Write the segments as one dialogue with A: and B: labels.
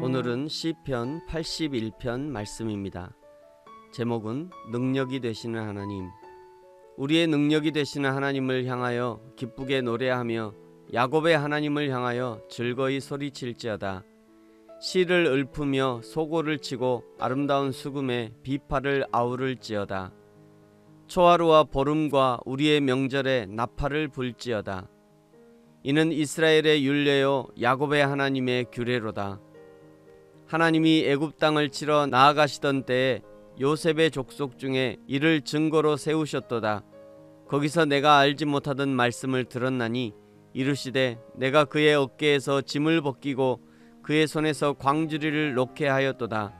A: 오늘은 시편 81편 말씀입니다. 제목은 능력이 되시는 하나님. 우리의 능력이 되시는 하나님을 향하여 기쁘게 노래하며 야곱의 하나님을 향하여 즐거이 소리칠지어다. 실을 읊으며 소고를 치고 아름다운 수금에 비파를 아우를지어다. 초하루와 보름과 우리의 명절에 나팔을 불지어다. 이는 이스라엘의 율례요 야곱의 하나님의 규례로다. 하나님이 애굽 땅을 치러 나아가시던 때에 요셉의 족속 중에 이를 증거로 세우셨도다. 거기서 내가 알지 못하던 말씀을 들었나니 이르시되 내가 그의 어깨에서 짐을 벗기고 그의 손에서 광주리를 놓게 하였도다.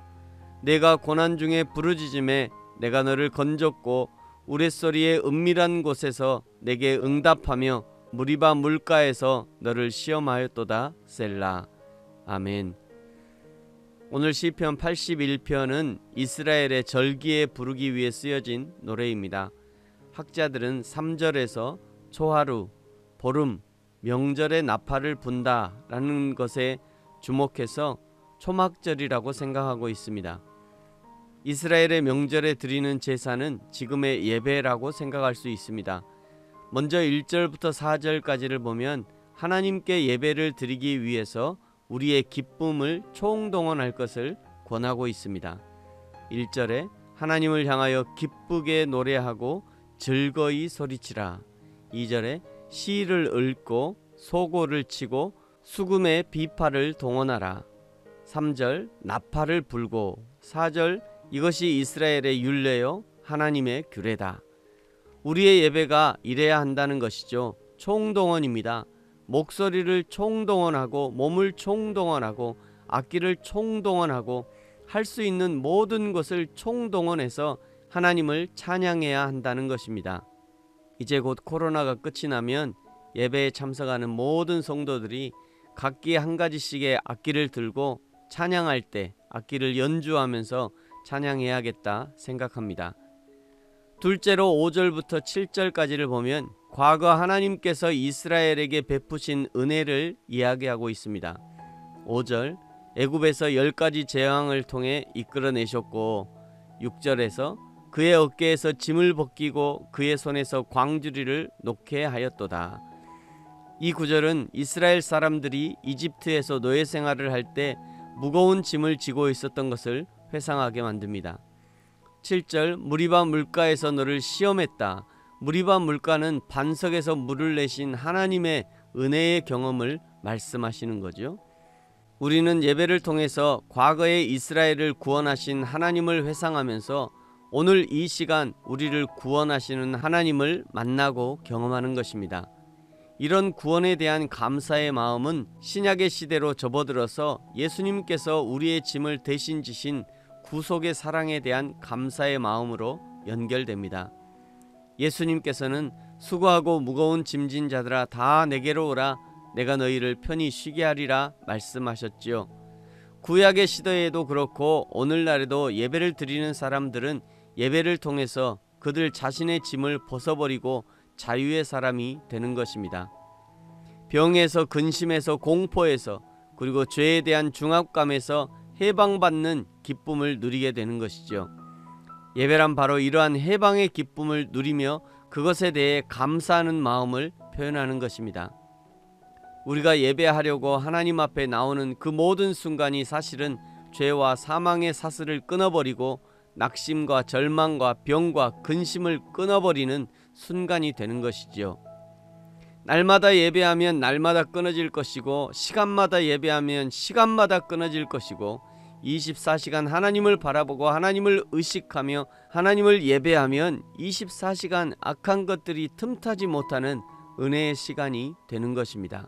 A: 내가 고난 중에 부르짖음에 내가 너를 건졌고 우레소리의 은밀한 곳에서 내게 응답하며 무리바 물가에서 너를 시험하였도다. 셀라. 아멘. 오늘 시편 81편은 이스라엘의 절기에 부르기 위해 쓰여진 노래입니다. 학자들은 3절에서 초하루, 보름, 명절에 나팔을 분다 라는 것에 주목해서 초막절이라고 생각하고 있습니다. 이스라엘의 명절에 드리는 제사는 지금의 예배라고 생각할 수 있습니다. 먼저 1절부터 4절까지를 보면 하나님께 예배를 드리기 위해서 우리의 기쁨을 총동원할 것을 권하고 있습니다. 1절에 하나님을 향하여 기쁘게 노래하고 즐거이 소리치라. 2절에 시를 읊고 소고를 치고 수금의 비파를 동원하라. 3절 나팔을 불고. 4절 이것이 이스라엘의 율례요 하나님의 규례다. 우리의 예배가 이래야 한다는 것이죠. 총동원입니다. 목소리를 총동원하고 몸을 총동원하고 악기를 총동원하고 할 수 있는 모든 것을 총동원해서 하나님을 찬양해야 한다는 것입니다. 이제 곧 코로나가 끝이 나면 예배에 참석하는 모든 성도들이 각기 한 가지씩의 악기를 들고 찬양할 때 악기를 연주하면서 찬양해야겠다 생각합니다. 둘째로 5절부터 7절까지를 보면 과거 하나님께서 이스라엘에게 베푸신 은혜를 이야기하고 있습니다. 5절 애굽에서 10가지 재앙을 통해 이끌어내셨고, 6절에서 그의 어깨에서 짐을 벗기고 그의 손에서 광주리를 놓게 하였도다. 이 구절은 이스라엘 사람들이 이집트에서 노예 생활을 할 때 무거운 짐을 지고 있었던 것을 회상하게 만듭니다. 7절 무리바 물가에서 너를 시험했다. 무리바 물가는 반석에서 물을 내신 하나님의 은혜의 경험을 말씀하시는 거죠. 우리는 예배를 통해서 과거의 이스라엘을 구원하신 하나님을 회상하면서 오늘 이 시간 우리를 구원하시는 하나님을 만나고 경험하는 것입니다. 이런 구원에 대한 감사의 마음은 신약의 시대로 접어들어서 예수님께서 우리의 짐을 대신 지신 구속의 사랑에 대한 감사의 마음으로 연결됩니다. 예수님께서는 수고하고 무거운 짐진 자들아 다 내게로 오라 내가 너희를 편히 쉬게 하리라 말씀하셨지요. 구약의 시대에도 그렇고 오늘날에도 예배를 드리는 사람들은 예배를 통해서 그들 자신의 짐을 벗어버리고 자유의 사람이 되는 것입니다. 병에서, 근심에서, 공포에서, 그리고 죄에 대한 중압감에서 해방받는 기쁨을 누리게 되는 것이죠. 예배란 바로 이러한 해방의 기쁨을 누리며 그것에 대해 감사하는 마음을 표현하는 것입니다. 우리가 예배하려고 하나님 앞에 나오는 그 모든 순간이 사실은 죄와 사망의 사슬을 끊어버리고 낙심과 절망과 병과 근심을 끊어버리는 순간이 되는 것이지요. 날마다 예배하면 날마다 끊어질 것이고, 시간마다 예배하면 시간마다 끊어질 것이고, 24시간 하나님을 바라보고 하나님을 의식하며 하나님을 예배하면 24시간 악한 것들이 틈타지 못하는 은혜의 시간이 되는 것입니다.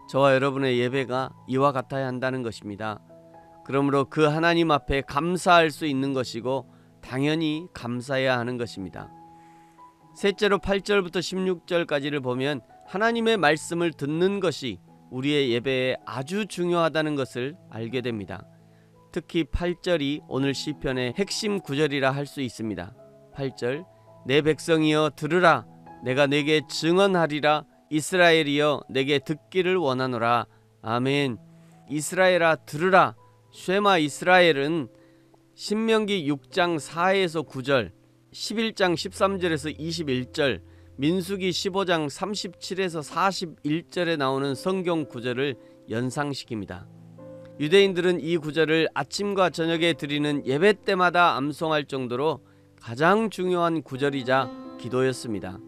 A: 저와 여러분의 예배가 이와 같아야 한다는 것입니다. 그러므로 그 하나님 앞에 감사할 수 있는 것이고 당연히 감사해야 하는 것입니다. 셋째로 8절부터 16절까지를 보면 하나님의 말씀을 듣는 것이 우리의 예배에 아주 중요하다는 것을 알게 됩니다. 특히 8절이 오늘 시편의 핵심 구절이라 할 수 있습니다. 8절 내 백성이여 들으라 내가 내게 증언하리라 이스라엘이여 내게 듣기를 원하노라. 아멘. 이스라엘아 들으라 쉐마 이스라엘은 신명기 6장 4에서 9절, 11장 13절에서 21절, 민수기 15장 37에서 41절에 나오는 성경 구절을 연상시킵니다. 유대인들은 이 구절을 아침과 저녁에 드리는 예배 때마다 암송할 정도로 가장 중요한 구절이자 기도였습니다.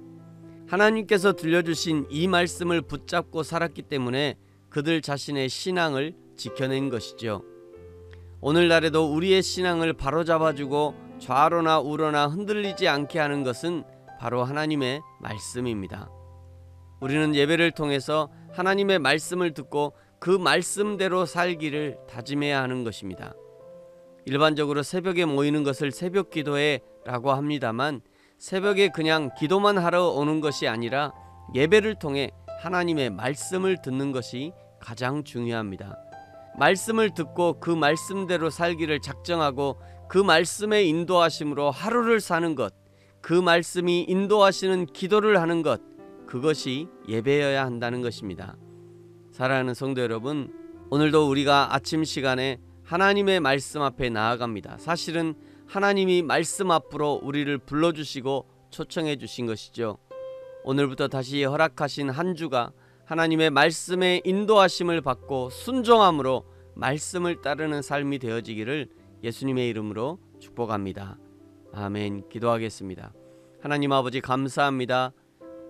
A: 하나님께서 들려주신 이 말씀을 붙잡고 살았기 때문에 그들 자신의 신앙을 지켜낸 것이죠. 오늘날에도 우리의 신앙을 바로잡아주고 좌로나 우로나 흔들리지 않게 하는 것은 바로 하나님의 말씀입니다. 우리는 예배를 통해서 하나님의 말씀을 듣고 그 말씀대로 살기를 다짐해야 하는 것입니다. 일반적으로 새벽에 모이는 것을 새벽 기도회라고 합니다만, 새벽에 그냥 기도만 하러 오는 것이 아니라 예배를 통해 하나님의 말씀을 듣는 것이 가장 중요합니다. 말씀을 듣고 그 말씀대로 살기를 작정하고 그 말씀의 인도하심으로 하루를 사는 것, 그 말씀이 인도하시는 기도를 하는 것, 그것이 예배여야 한다는 것입니다. 사랑하는 성도 여러분, 오늘도 우리가 아침 시간에 하나님의 말씀 앞에 나아갑니다. 사실은 하나님이 말씀 앞으로 우리를 불러주시고 초청해 주신 것이죠. 오늘부터 다시 허락하신 한 주가 하나님의 말씀의 인도하심을 받고 순종함으로 말씀을 따르는 삶이 되어지기를 예수님의 이름으로 축복합니다. 아멘. 기도하겠습니다. 하나님 아버지, 감사합니다.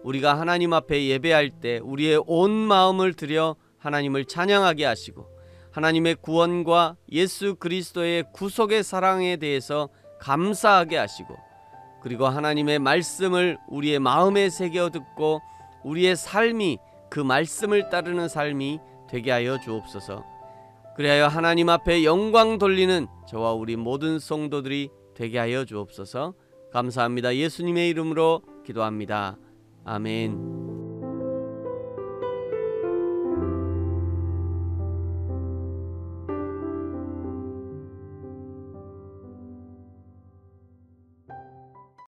A: 우리가 하나님 앞에 예배할 때 우리의 온 마음을 들여 하나님을 찬양하게 하시고 하나님의 구원과 예수 그리스도의 구속의 사랑에 대해서 감사하게 하시고, 그리고 하나님의 말씀을 우리의 마음에 새겨 듣고 우리의 삶이 그 말씀을 따르는 삶이 되게 하여 주옵소서. 그리하여 하나님 앞에 영광 돌리는 저와 우리 모든 성도들이 되게 하여 주옵소서. 감사합니다. 예수님의 이름으로 기도합니다. 아멘.